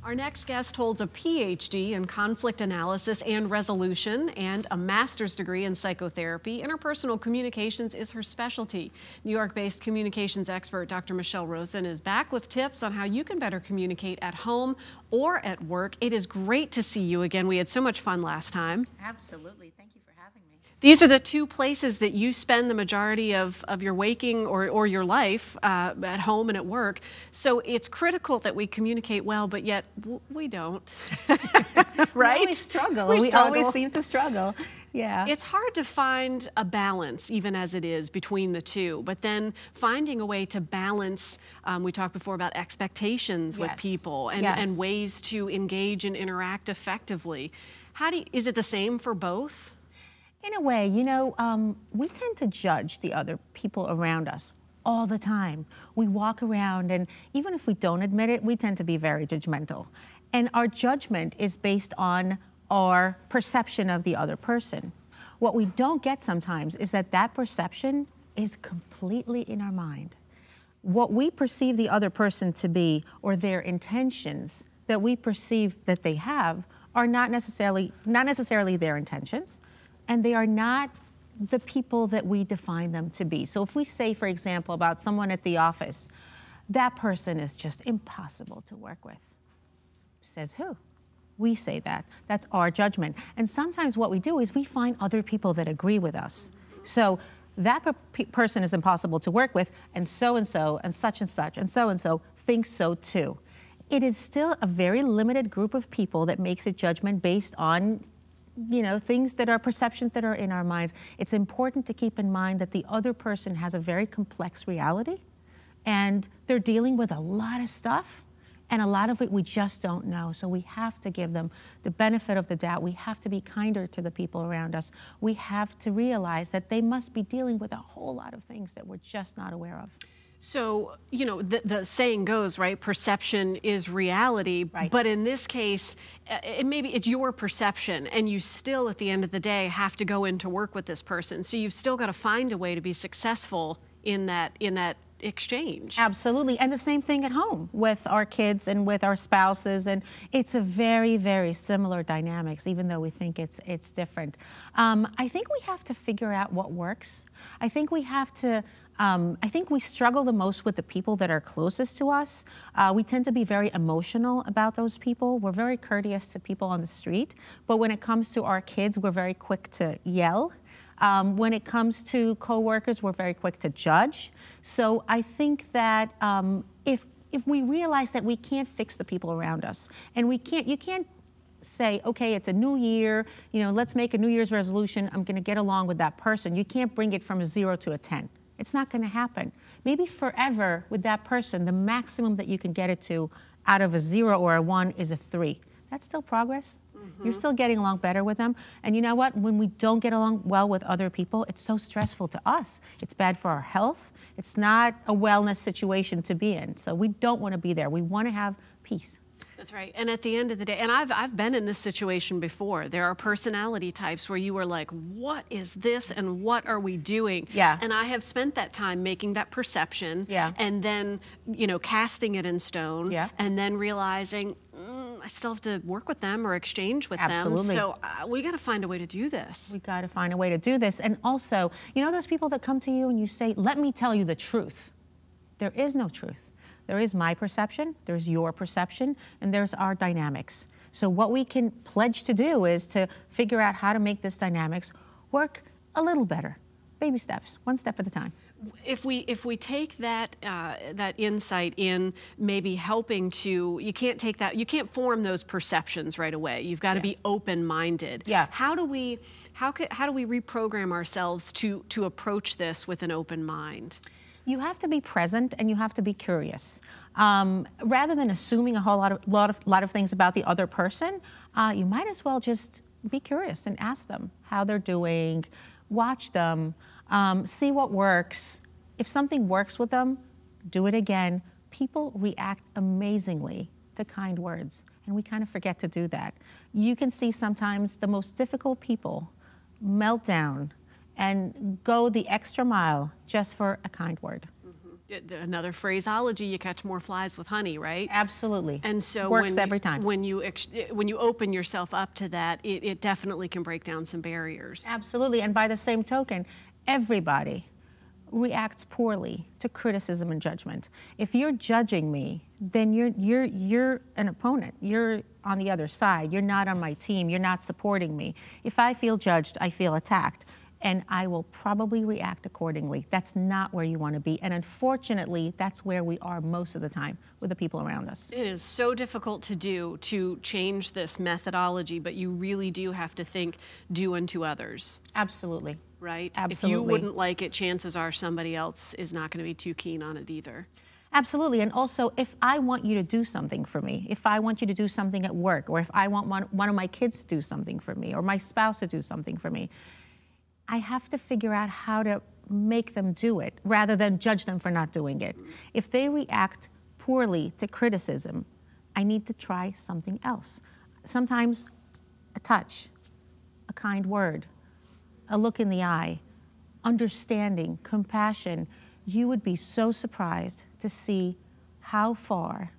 Our next guest holds a PhD in conflict analysis and resolution and a master's degree in psychotherapy. Interpersonal communications is her specialty. New York-based communications expert Dr. Michelle Rozen is back with tips on how you can better communicate at home or at work. It is great to see you again. We had so much fun last time. Absolutely. Thank you for having me. These are the two places that you spend the majority of your waking or your life, at home and at work. So it's critical that we communicate well, but yet we don't, right? We struggle. We always seem to struggle. Yeah. It's hard to find a balance, even as it is, between the two. But then finding a way to balance, we talked before about expectations with people and ways to engage and interact effectively. Is it the same for both? In a way, you know, we tend to judge the other people around us all the time. We walk around, and even if we don't admit it, we tend to be very judgmental. And our judgment is based on our perception of the other person. What we don't get sometimes is that that perception is completely in our mind. What we perceive the other person to be, or their intentions that we perceive that they have, are not necessarily their intentions. And they are not the people that we define them to be. So if we say, for example, about someone at the office, that person is just impossible to work with. Says who? We say that. That's our judgment. And sometimes what we do is we find other people that agree with us. So that person is impossible to work with, and so and such and such, and so thinks so too. It is still a very limited group of people that makes a judgment based on, you know, things that are perceptions that are in our minds. It's important to keep in mind that the other person has a very complex reality, and they're dealing with a lot of stuff, and a lot of it we just don't know. So we have to give them the benefit of the doubt. We have to be kinder to the people around us. We have to realize that they must be dealing with a whole lot of things that we're just not aware of. So, you know, the saying goes, right, perception is reality, right. But in this case, maybe it's your perception, and you still, at the end of the day, have to go into work with this person. So you've still got to find a way to be successful in that exchange. Absolutely. And the same thing at home with our kids and with our spouses. And it's a very, very similar dynamics, even though we think it's different. I think we have to figure out what works. I think we have to I think we struggle the most with the people that are closest to us. We tend to be very emotional about those people. We're very courteous to people on the street. But when it comes to our kids, we're very quick to yell. When it comes to coworkers, we're very quick to judge. So I think that if we realize that we can't fix the people around us, and you can't say, okay, it's a new year, you know, let's make a New Year's resolution, I'm going to get along with that person. You can't bring it from a 0 to a 10. It's not going to happen. Maybe forever with that person, the maximum that you can get it to out of a 0 or a 1 is a 3. That's still progress. You're still getting along better with them. And you know what? When we don't get along well with other people, it's so stressful to us. It's bad for our health. It's not a wellness situation to be in. So we don't want to be there. We want to have peace. That's right. And at the end of the day, and I've been in this situation before. There are personality types where you are like, what is this and what are we doing? Yeah. And I have spent that time making that perception, and then, you know, casting it in stone, and then realizing I still have to work with them or exchange with them. So we got to find a way to do this. We got to find a way to do this. And also, you know those people that come to you and you say, let me tell you the truth. There is no truth. There is my perception, there's your perception, and there's our dynamics. So what we can pledge to do is to figure out how to make this dynamics work a little better. Baby steps, one step at a time. If we take that that insight in maybe helping to, you can't form those perceptions right away. You've got to be open-minded. Yeah. How do we reprogram ourselves to approach this with an open mind? You have to be present and you have to be curious. Rather than assuming a whole lot of things about the other person, you might as well just be curious and ask them how they're doing, watch them, see what works. If something works with them, do it again. People react amazingly to kind words, and we kind of forget to do that. You can see sometimes the most difficult people melt down and go the extra mile just for a kind word. another phraseology, you catch more flies with honey, right? Absolutely. And so works every time. When you open yourself up to that, it definitely can break down some barriers. Absolutely. And by the same token, everybody reacts poorly to criticism and judgment. If you're judging me, then you're an opponent. You're on the other side. You're not on my team. You're not supporting me. If I feel judged, I feel attacked, and I will probably react accordingly. That's not where you want to be. And unfortunately, that's where we are most of the time with the people around us. It is so difficult to change this methodology, but you really do have to think do unto others. Absolutely. Right? Absolutely. If you wouldn't like it, chances are somebody else is not going to be too keen on it either. Absolutely. And also, if I want you to do something for me, if I want you to do something at work, or if I want one of my kids to do something for me, or my spouse to do something for me, I have to figure out how to make them do it rather than judge them for not doing it. If they react poorly to criticism, I need to try something else. Sometimes a touch, a kind word, a look in the eye, understanding, compassion. You would be so surprised to see how far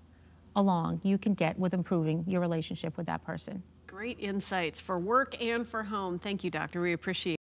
along you can get with improving your relationship with that person. Great insights for work and for home. Thank you, Doctor. We appreciate it.